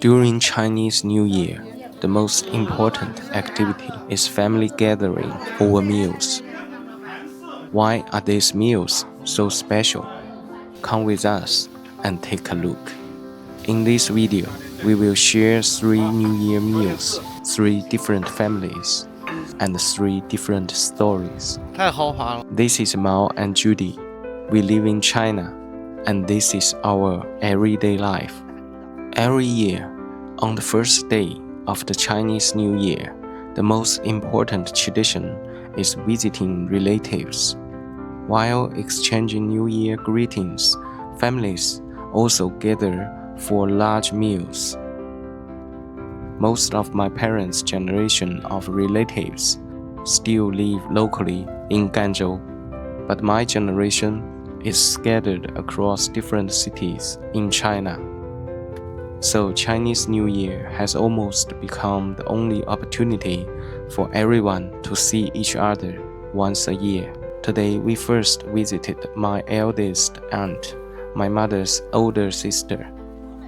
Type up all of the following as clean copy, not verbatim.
During Chinese New Year, the most important activity is family gathering over meals. Why are these meals so special? Come with us and take a look. In this video, we will share 3 New Year meals, 3 different families, and 3 different stories. 太豪华了。 This is Mao and Judy. We live in China, and this is our everyday life. Every year, on the first day of the Chinese New Year, the most important tradition is visiting relatives. While exchanging New Year greetings, families also gather for large meals. Most of my parents' generation of relatives still live locally in Ganzhou, but my generation is scattered across different cities in China. So Chinese New Year has almost become the only opportunity for everyone to see each other once a year. Today we first visited my eldest aunt, my mother's older sister.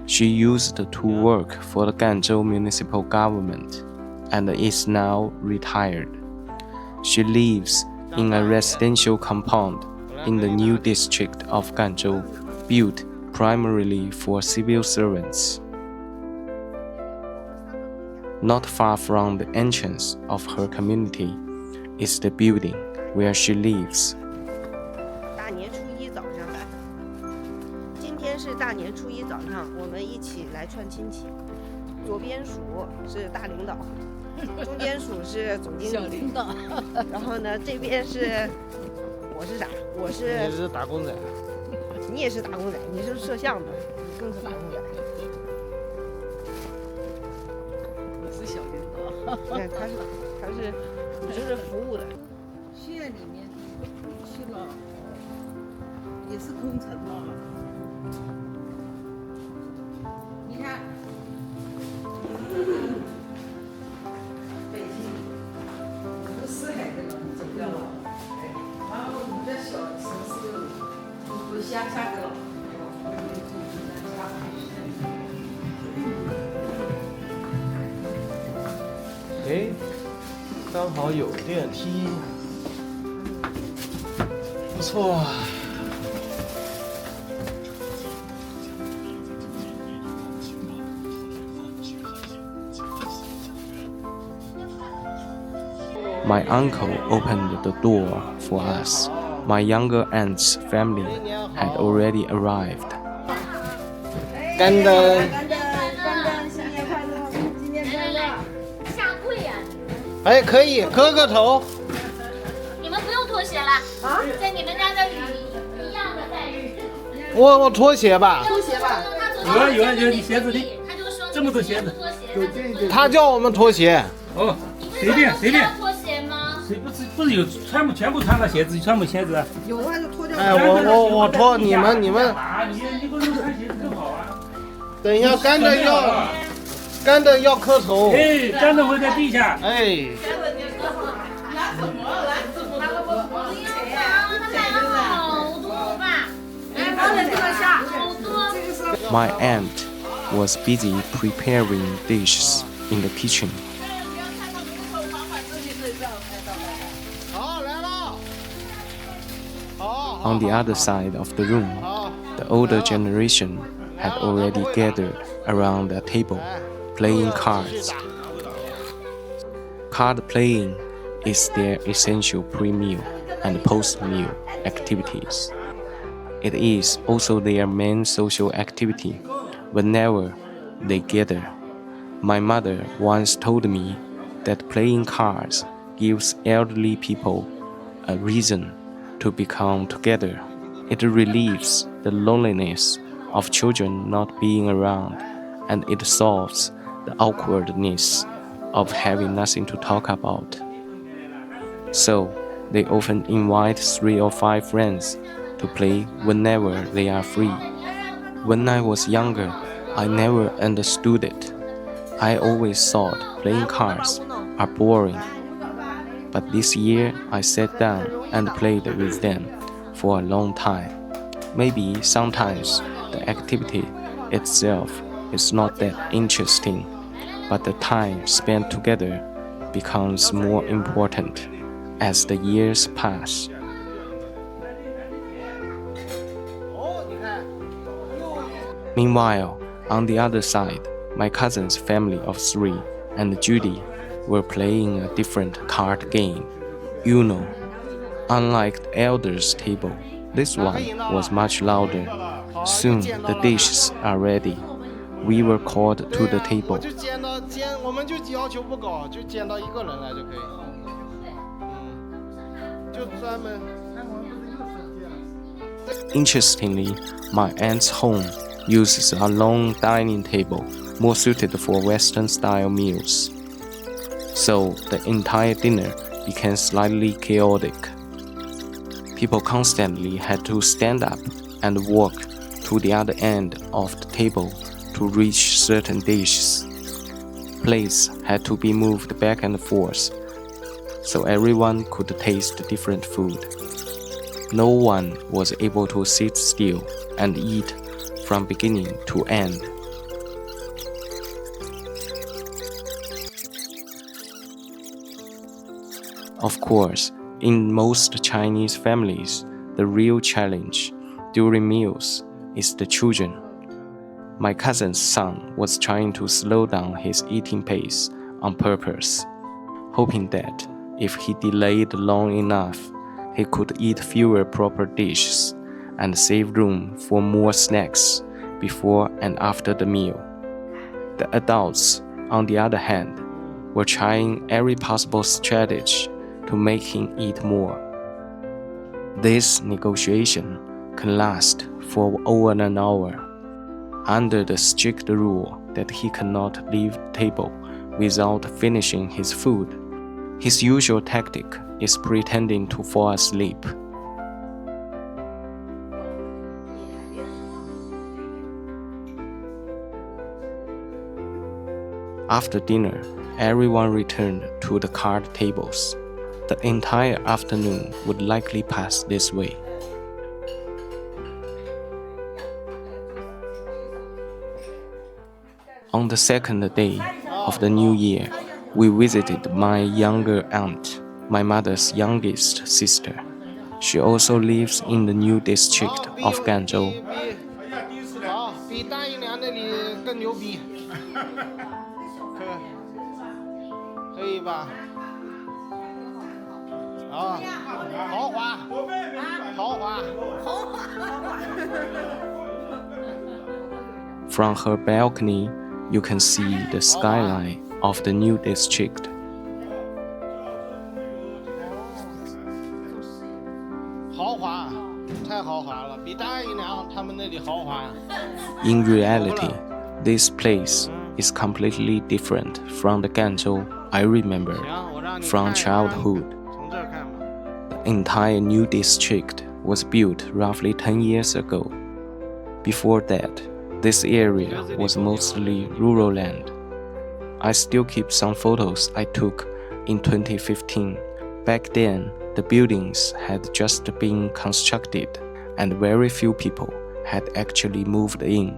She used to work for the Ganzhou municipal government and is now retired. She lives in a residential compound in the new district of Ganzhou, built primarily for civil servants. Not far from the entrance of her community is the building where she lives. 大年初一早上，今天是大年初一早上，我们一起来串亲戚。左边数是大领导，中间数是总经理，小领导。然后呢，这边是我是啥？我是你是打工仔，你也是打工仔，你是摄像的，你更是打工仔。我是小领导。对，他是就是服务的。县里面去了，也是空城了。你看，北京不是海的了，走掉了。然后我们在小城市都乡下的了。哎，刚好有电梯，不错。My uncle opened the door for us. My younger aunt's family had already arrived. 干灯，新年快乐，新年快乐！下跪呀！哎，可以磕个头。你们不用脱鞋了啊，在你们家的一样的待遇。我脱鞋吧。拖鞋吧。有你鞋子的，他就说这么多鞋子，他叫我们脱鞋。哦，随便。脱鞋吗？谁不是有全部穿个鞋子，穿不鞋子？有的话就脱掉。哎，我脱，你们啊，你不能穿鞋子更好啊。等一下，干的要磕头。哎，干的会在地下。哎。My aunt was busy preparing dishes in the kitchen. 好，来了。好。 On the other side of the room, the older generation had already gathered around a table, playing cards. Card playing is their essential pre-meal and post-meal activities. It is also their main social activity whenever they gather. My mother once told me that playing cards gives elderly people a reason to become together. It relieves the loneliness of children not being around, and it solves the awkwardness of having nothing to talk about. So, they often invite 3 or 5 friends to play whenever they are free. When I was younger, I never understood it. I always thought playing cards are boring. But this year, I sat down and played with them for a long time. Maybe sometimes the activity itself is not that interesting, but the time spent together becomes more important as the years pass. Meanwhile, on the other side, my cousin's family of 3 and Judy were playing a different card game, Uno. Unlike the elders' table, this one was much louder. Soon the dishes are ready. We were called to the table. Interestingly, my aunt's home uses a long dining table, more suited for Western-style meals. So the entire dinner became slightly chaotic. People constantly had to stand up and walk to the other end of the table to reach certain dishes. Plates had to be moved back and forth, so everyone could taste different food. No one was able to sit still and eat from beginning to end. Of course, in most Chinese families, the real challenge during meals is the children. My cousin's son was trying to slow down his eating pace on purpose, hoping that if he delayed long enough, he could eat fewer proper dishes and save room for more snacks before and after the meal. The adults, on the other hand, were trying every possible strategy to make him eat more. This negotiation can last for over an hour, under the strict rule that he cannot leave the table without finishing his food. His usual tactic is pretending to fall asleep. After dinner, everyone returned to the card tables. The entire afternoon would likely pass this way. On the second day of the new year, we visited my younger aunt, my mother's youngest sister. She also lives in the new district of Ganzhou. 比大一年的你更牛逼，可以吧？啊，豪华，豪华。 From her balcony, you can see the skyline of the new district. 豪华，太豪华了，比大一年他们那里豪华。 In reality, this place is completely different from the Ganzhou I remember from childhood. 从这儿看吧。 The entire new district was built roughly 10 years ago. Before that, this area was mostly rural land. I still keep some photos I took in 2015. Back then, the buildings had just been constructed and very few people had actually moved in.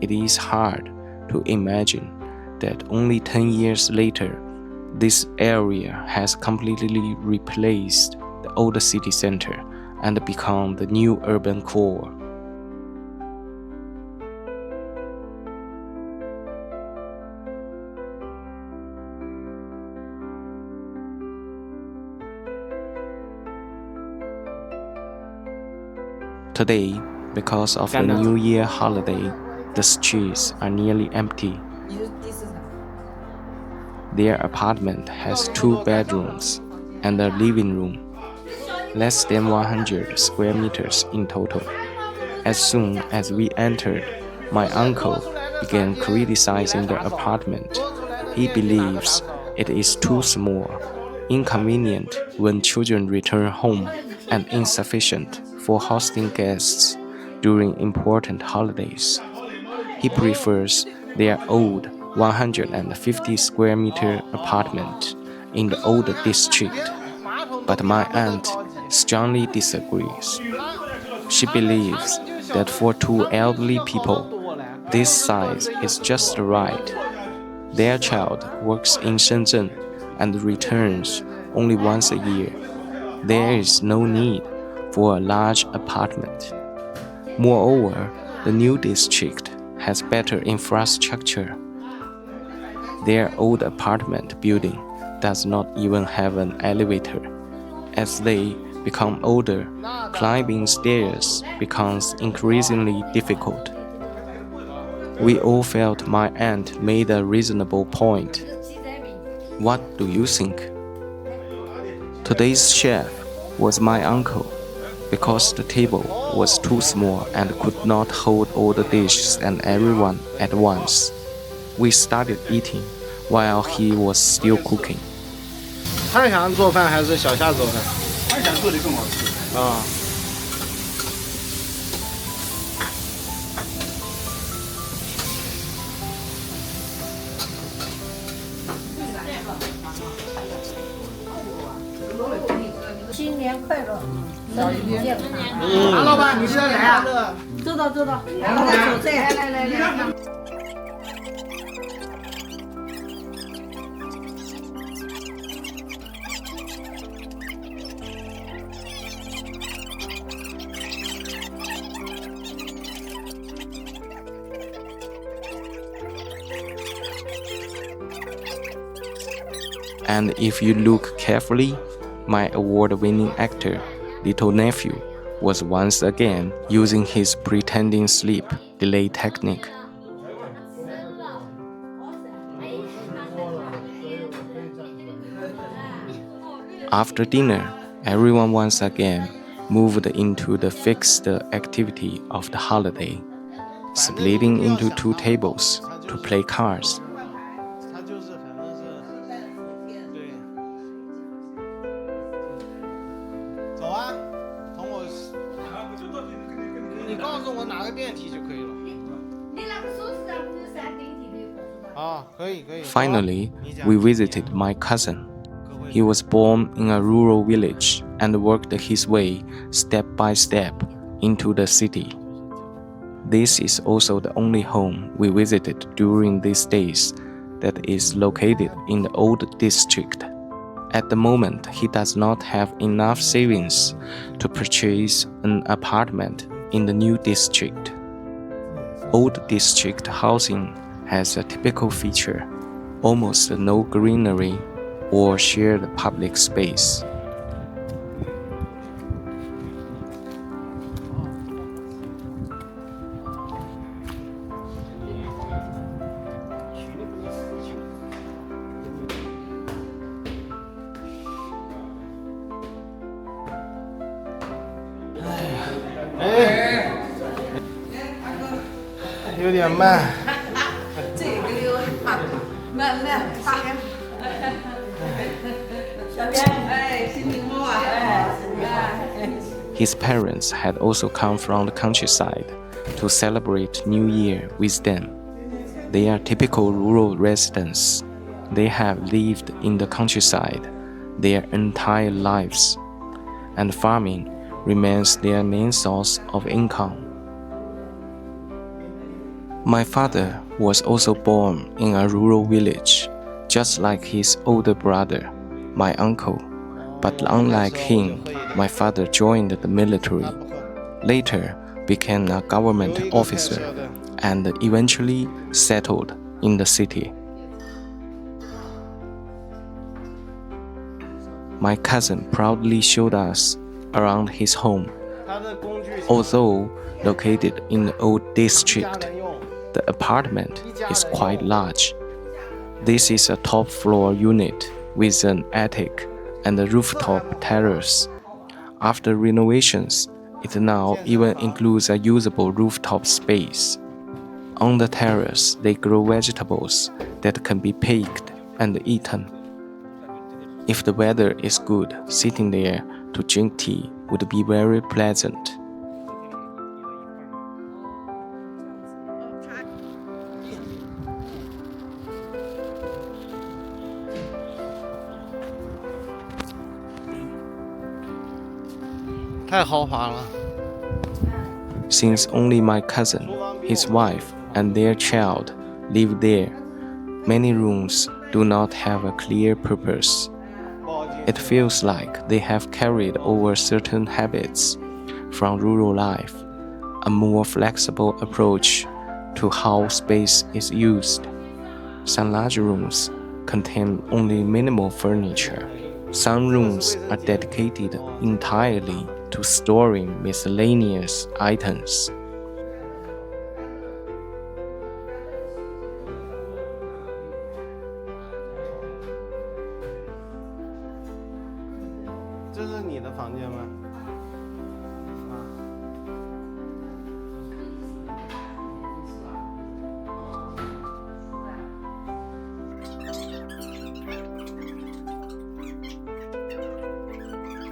It is hard to imagine that only 10 years later, this area has completely replaced the old city center and become the new urban core. Today, because of the New Year holiday, the streets are nearly empty. Their apartment has 2 bedrooms and a living room, less than 100 square meters in total. As soon as we entered, my uncle began criticizing the apartment. He believes it is too small, inconvenient when children return home, and insufficient for hosting guests during important holidays. He prefers their old 150 square meter apartment in the old district, but my aunt strongly disagrees. She believes that for 2 elderly people, This size is just right. Their child works in Shenzhen and returns only once a year. There is no need for a large apartment. Moreover, the new district has better infrastructure. Their old apartment building does not even have an elevator. As they become older, climbing stairs becomes increasingly difficult. We all felt my aunt made a reasonable point. What do you think? Today's chef was my uncle, because the table was too small and could not hold all the dishes and everyone at once. We started eating while he was still cooking. 太想做饭还是小夏做饭？他想做的更好吃。啊。新年快乐，小一点。韩老板，你是来啊？知道。来，走菜，来。And if you look carefully, my award-winning actor, little nephew, was once again using his pretending sleep delay technique. After dinner, everyone once again moved into the fixed activity of the holiday, splitting into 2 tables to play cards. 他就是反正是，对。走啊，从我，你告诉我哪个电梯就可以了。你那个手指上不是3电梯的？啊，可以。Finally, we visited my cousin. He was born in a rural village and worked his way step by step into the city. This is also the only home we visited during these days that is located in the old district. At the moment, he does not have enough savings to purchase an apartment in the new district. Old district housing has a typical feature: almost no greenery or shared public space. Hey. 有点慢。这个溜慢，小编，新年好啊！His parents had also come from the countryside to celebrate New Year with them. They are typical rural residents. They have lived in the countryside their entire lives, and farming remains their main source of income. My father was also born in a rural village, just like his older brother, my uncle. But unlike him, my father joined the military, later became a government officer, and eventually settled in the city. My cousin proudly showed us around his home. Although located in the old district, the apartment is quite large. This is a top-floor unit with an attic and a rooftop terrace. After renovations, it now even includes a usable rooftop space. On the terrace, they grow vegetables that can be picked and eaten. If the weather is good, sitting there to drink tea would be very pleasant. Since only my cousin, his wife, and their child live there. Many rooms do not have a clear purpose. It feels like they have carried over certain habits from rural life, a more flexible approach to how space is used. Some large rooms contain only minimal furniture. Some rooms are dedicated entirely to storing miscellaneous items.这是你的房间吗？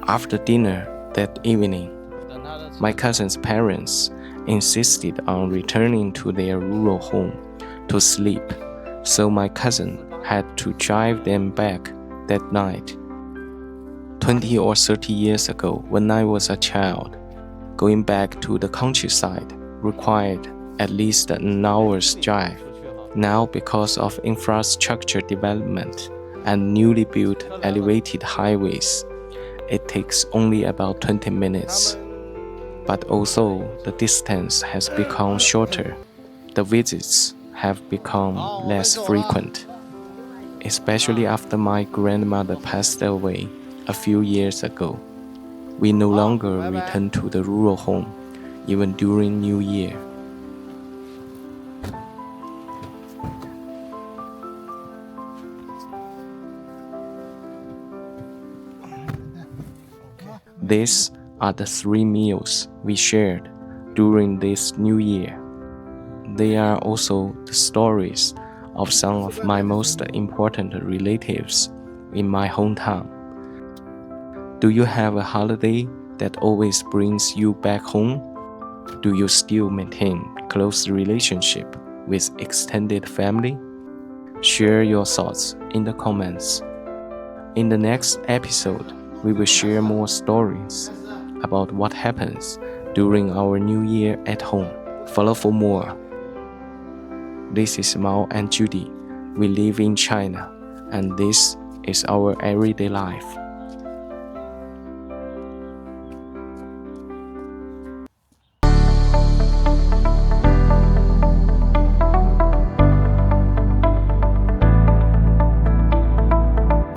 After dinner that evening, my cousin's parents insisted on returning to their rural home to sleep, so my cousin had to drive them back that night. 20 or 30 years ago, when I was a child, going back to the countryside required at least an hour's drive. Now, because of infrastructure development and newly built elevated highways, it takes only about 20 minutes. But although the distance has become shorter, the visits have become less frequent, especially after my grandmother passed away a few years ago. We no longer return to the rural home, even during New Year. These are the 3 meals we shared during this New Year. They are also the stories of some of my most important relatives in my hometown. Do you have a holiday that always brings you back home? Do you still maintain close relationship with extended family? Share your thoughts in the comments. In the next episode, we will share more stories about what happens during our New Year at home. Follow for more. This is Mao and Judy. We live in China, and this is our everyday life.